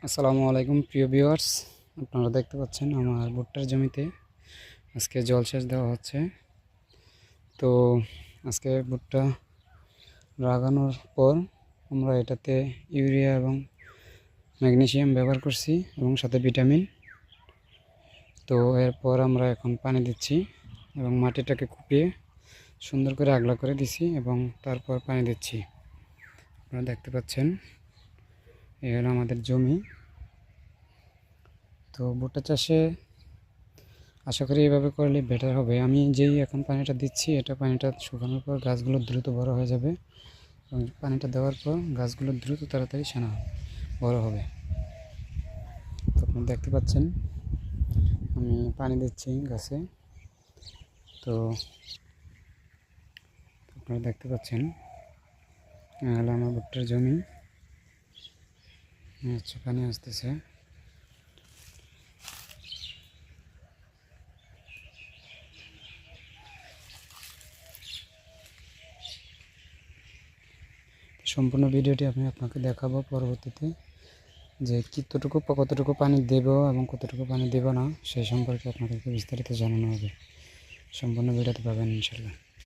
আসসালামু আলাইকুম প্রিয় ভিউয়ার্স, আপনারা দেখতে পাচ্ছেন আমার ভুট্টার জমিতে আজকে জলসেচ দেওয়া হচ্ছে। তো আজকে ভুট্টা লাগানোর পর আমরা এটাতে ইউরিয়া এবং ম্যাগনেসিয়াম ব্যবহার করছি এবং সাথে ভিটামিন। তো এরপর আমরা এখন পানি দিচ্ছি এবং মাটিটাকে কুপিয়ে সুন্দর করে আগলা করে দিছি এবং তারপর পানি দিচ্ছি। আপনারা দেখতে পাচ্ছেন এই হলো আমাদের জমি। তো ভুট্টা চাষে আশা করি এভাবে করলে বেটার হবে। আমি যেই এখন পানিটা দিচ্ছি, পানিটা শুকানোর পর গাছগুলো দ্রুত বড় হয়ে যাবে এবং পানিটা দেওয়ার পর গাছগুলো দ্রুত তাড়াতাড়ি বড় হবে। তো আপনারা দেখতে পাচ্ছেন আমি পানি দিচ্ছি গাছে। তো আপনারা দেখতে পাচ্ছেন হলো আমার ভুট্টার জমি। আচ্ছা, পানি আসতেছে। সম্পূর্ণ ভিডিওটি আমি আপনাকে দেখাবো পরবর্তীতে, যে কতটুকু পানি দেব এবং কতটুকু পানি দেব না সেই সম্পর্কে আপনাদেরকে বিস্তারিত জানানো হবে। সম্পূর্ণ ভিডিওতে পাবেন ইনশাল্লাহ।